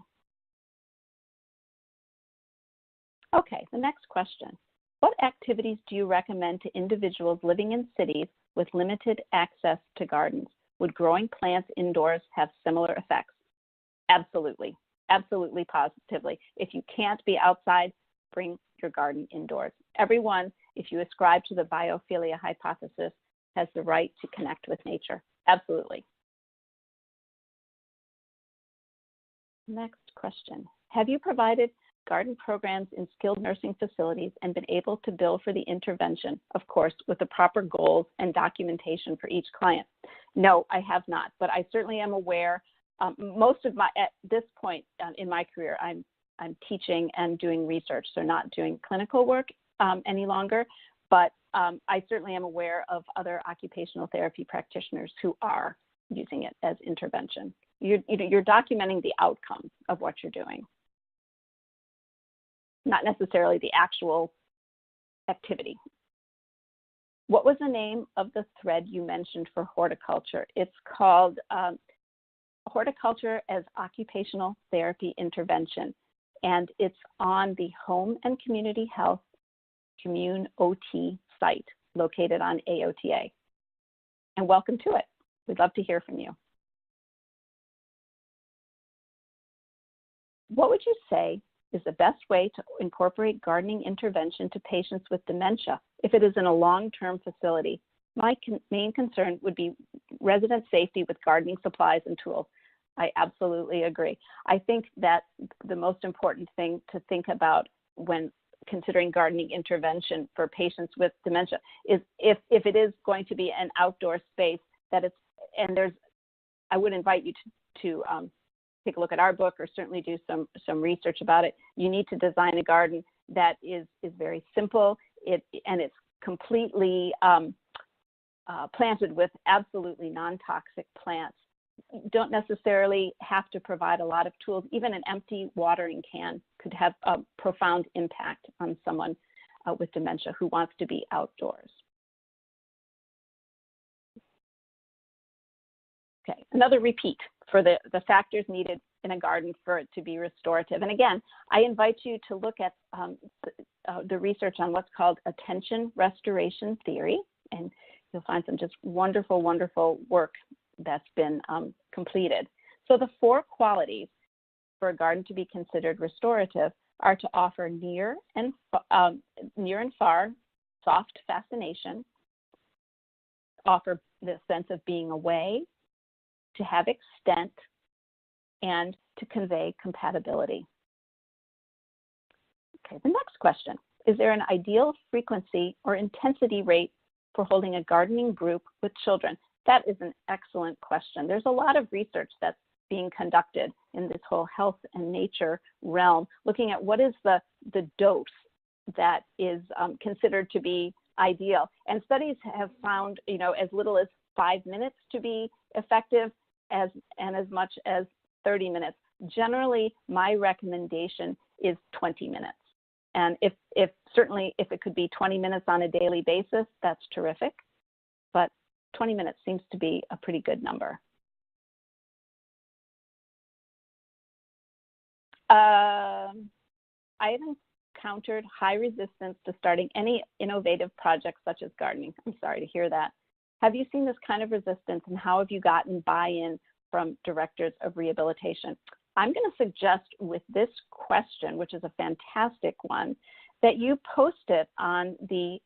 Speaker 2: Okay, the next question. What activities do you recommend to individuals living in cities with limited access to gardens? Would growing plants indoors have similar effects? Absolutely, absolutely, positively. If you can't be outside, bring your garden indoors. Everyone, if you ascribe to the biophilia hypothesis, has the right to connect with nature. Absolutely. Next question. Have you provided garden programs in skilled nursing facilities and been able to bill for the intervention, of course, with the proper goals and documentation for each client? No, I have not, but I certainly am aware. Most of at this point in my career, I'm teaching and doing research, so not doing clinical work any longer, but I certainly am aware of other occupational therapy practitioners who are using it as intervention. You're documenting the outcome of what you're doing, not necessarily the actual activity. What was the name of the thread you mentioned for horticulture? It's called Horticulture as Occupational Therapy Intervention, and it's on the Home and Community Health Commune OT site located on AOTA. And welcome to it. We'd love to hear from you. What would you say is the best way to incorporate gardening intervention to patients with dementia if it is in a long-term facility? My main concern would be resident safety with gardening supplies and tools. I absolutely agree. I think that the most important thing to think about when considering gardening intervention for patients with dementia is if it is going to be an outdoor space, that it's, and there's, I would invite you to take a look at our book or certainly do some research about it. You need to design a garden that is very simple, and it's completely planted with absolutely non-toxic plants. You don't necessarily have to provide a lot of tools. Even an empty watering can could have a profound impact on someone with dementia who wants to be outdoors. Okay, another repeat for the factors needed in a garden for it to be restorative. And again, I invite you to look at the research on what's called attention restoration theory, and you'll find some just wonderful, wonderful work that's been completed. So the 4 qualities for a garden to be considered restorative are to offer near and far soft fascination, offer the sense of being away, to have extent, and to convey compatibility. Okay, the next question. Is there an ideal frequency or intensity rate for holding a gardening group with children? That is an excellent question. There's a lot of research that's being conducted in this whole health and nature realm, looking at what is the dose that is considered to be ideal. And studies have found, as little as 5 minutes to be effective and as much as 30 minutes. Generally, my recommendation is 20 minutes. And certainly if it could be 20 minutes on a daily basis, that's terrific. But 20 minutes seems to be a pretty good number. I have encountered high resistance to starting any innovative projects such as gardening. I'm sorry to hear that. Have you seen this kind of resistance, and how have you gotten buy-in from directors of rehabilitation? I'm going to suggest with this question, which is a fantastic one, that you post it on the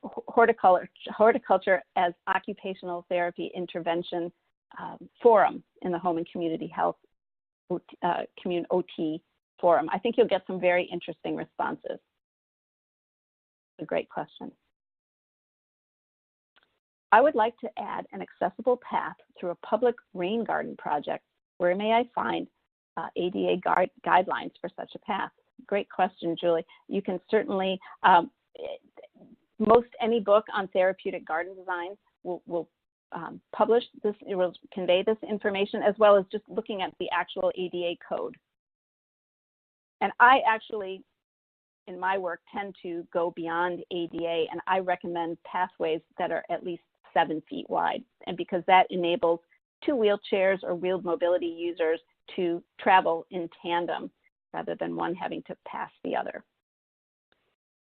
Speaker 2: Horticulture as Occupational Therapy Intervention forum in the Home and Community Health Commune OT forum. I think you'll get some very interesting responses. A great question. I would like to add an accessible path through a public rain garden project. Where may I find ADA guidelines for such a path? Great question, Julie. You can certainly, most any book on therapeutic garden design will publish this, it will convey this information, as well as just looking at the actual ADA code. And I actually, in my work, tend to go beyond ADA, and I recommend pathways that are at least 7 feet wide, and because that enables 2 wheelchairs or wheeled mobility users to travel in tandem rather than one having to pass the other.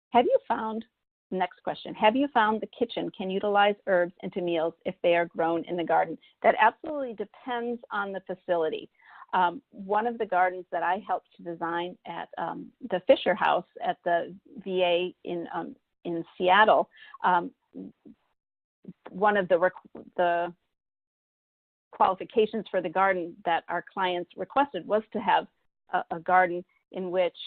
Speaker 2: Have you found, next question, have you found the kitchen can utilize herbs into meals if they are grown in the garden? That absolutely depends on the facility. One of the gardens that I helped to design at the Fisher House at the VA in Seattle, one of the qualifications for the garden that our clients requested was to have a garden in which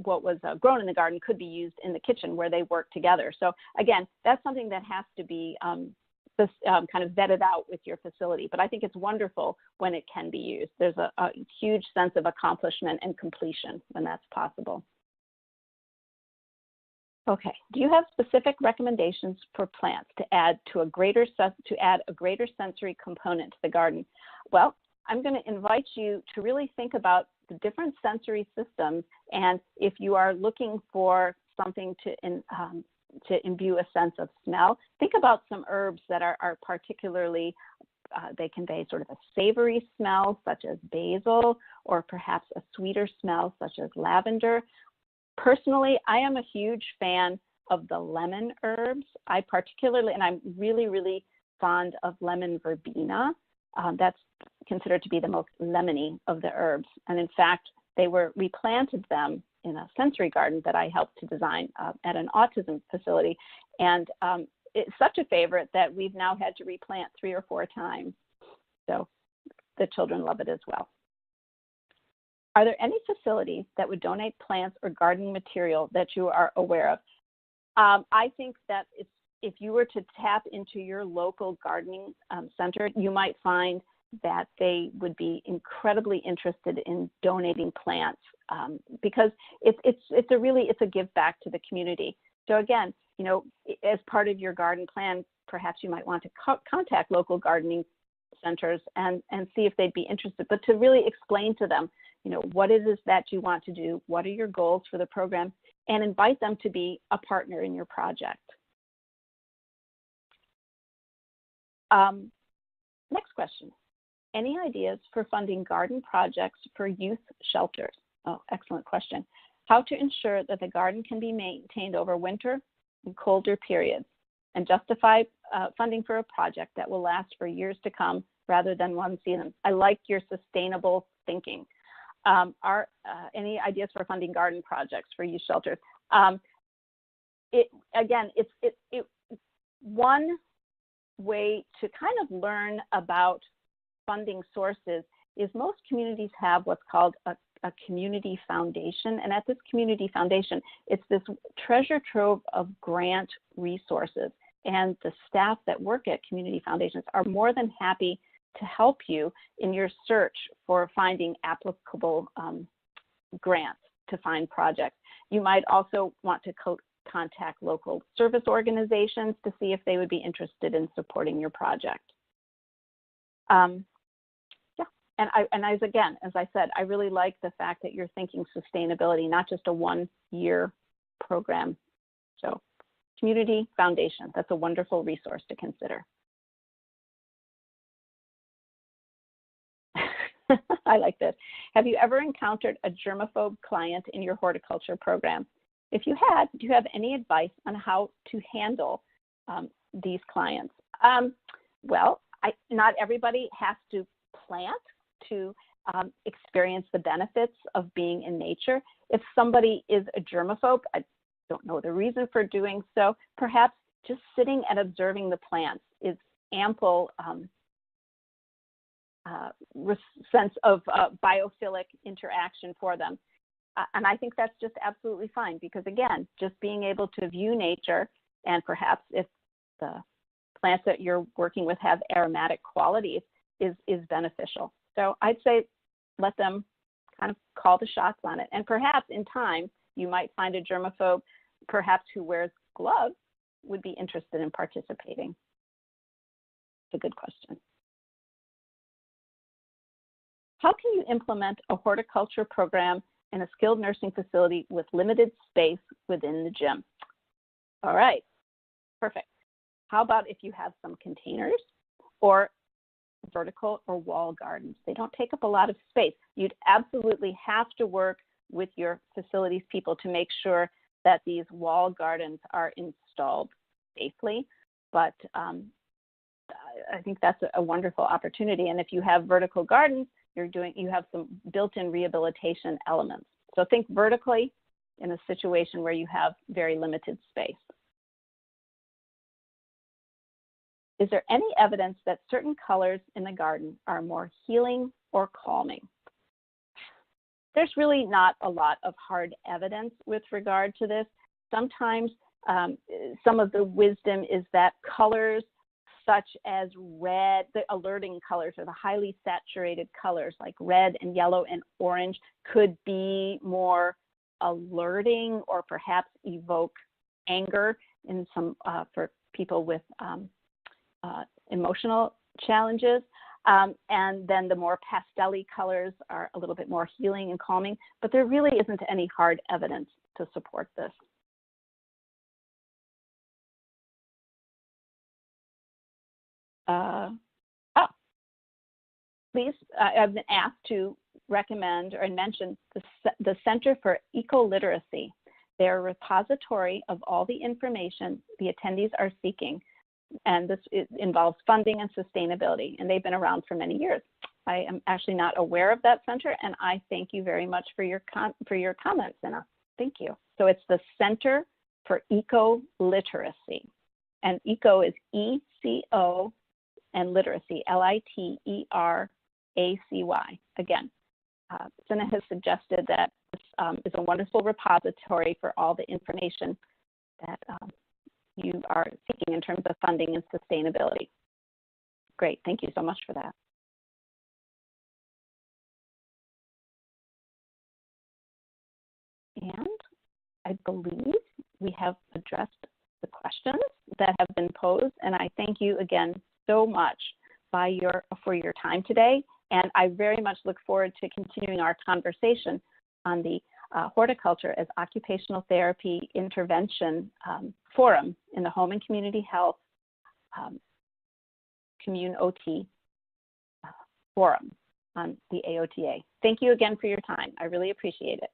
Speaker 2: what was grown in the garden could be used in the kitchen where they work together. So again, that's something that has to be kind of vetted out with your facility. But I think it's wonderful when it can be used. There's a huge sense of accomplishment and completion when that's possible. Okay, do you have specific recommendations for plants to add a greater sensory component to the garden? Well, I'm going to invite you to really think about the different sensory systems, and if you are looking for something to imbue a sense of smell, think about some herbs that are particularly, they convey sort of a savory smell such as basil, or perhaps a sweeter smell such as lavender. Personally, I am a huge fan of the lemon herbs. And I'm really, really fond of lemon verbena. That's considered to be the most lemony of the herbs. And in fact, we planted them in a sensory garden that I helped to design at an autism facility. And it's such a favorite that we've now had to replant 3 or 4 times. So the children love it as well. Are there any facilities that would donate plants or gardening material that you are aware of? I think that if you were to tap into your local gardening center, you might find that they would be incredibly interested in donating plants because it's a give back to the community. So again, you know, as part of your garden plan, perhaps you might want to contact local gardening centers and see if they'd be interested, but to really explain to them, you know, what it is that you want to do, what are your goals for the program, and invite them to be a partner in your project. Next question. Any ideas for funding garden projects for youth shelters? Oh, excellent question. How to ensure that the garden can be maintained over winter and colder periods, and justify funding for a project that will last for years to come rather than one season. I like your sustainable thinking. Any ideas for funding garden projects for youth shelters? One way to kind of learn about funding sources is most communities have what's called a community foundation. And at this community foundation, it's this treasure trove of grant resources. And the staff that work at community foundations are more than happy to help you in your search for finding applicable grants to find projects. You might also want to contact local service organizations to see if they would be interested in supporting your project. As I said, I really like the fact that you're thinking sustainability, not just a one-year program. So community foundation, that's a wonderful resource to consider. I like this. Have you ever encountered a germaphobe client in your horticulture program? If you had, do you have any advice on how to handle these clients? Well, not everybody has to plant to experience the benefits of being in nature. If somebody is a germaphobe, I don't know the reason for doing so, perhaps just sitting and observing the plants is ample sense of biophilic interaction for them. And I think that's just absolutely fine because, again, just being able to view nature, and perhaps if the plants that you're working with have aromatic qualities, is beneficial. So I'd say let them kind of call the shots on it. And perhaps in time, you might find a germaphobe, perhaps who wears gloves, would be interested in participating. It's a good question. How can you implement a horticulture program in a skilled nursing facility with limited space within the gym? All right, perfect. How about if you have some containers or vertical or wall gardens? They don't take up a lot of space. You'd absolutely have to work with your facilities people to make sure that these wall gardens are installed safely, but I think that's a wonderful opportunity. And if you have vertical gardens, you have some built-in rehabilitation elements. So think vertically in a situation where you have very limited space. Is there any evidence that certain colors in the garden are more healing or calming? There's really not a lot of hard evidence with regard to this. Sometimes some of the wisdom is that colors such as red, the alerting colors or the highly saturated colors like red and yellow and orange could be more alerting or perhaps evoke anger in some for people with emotional challenges. And then the more pastel-y colors are a little bit more healing and calming, but there really isn't any hard evidence to support this. Please, I've been asked to recommend or mention the Center for Eco-Literacy. They're a repository of all the information the attendees are seeking, and this involves funding and sustainability, and they've been around for many years. I am actually not aware of that center, and I thank you very much for your comments, Anna. Thank you. So it's the Center for Eco-Literacy, and eco is E-C-O, and literacy, L-I-T-E-R-A-C-Y. Again, Senna has suggested that this is a wonderful repository for all the information that you are seeking in terms of funding and sustainability. Great, thank you so much for that. And I believe we have addressed the questions that have been posed, and I thank you again so much for your time today. And I very much look forward to continuing our conversation on the Horticulture as Occupational Therapy Intervention Forum in the Home and Community Health Commune OT Forum on the AOTA. Thank you again for your time. I really appreciate it.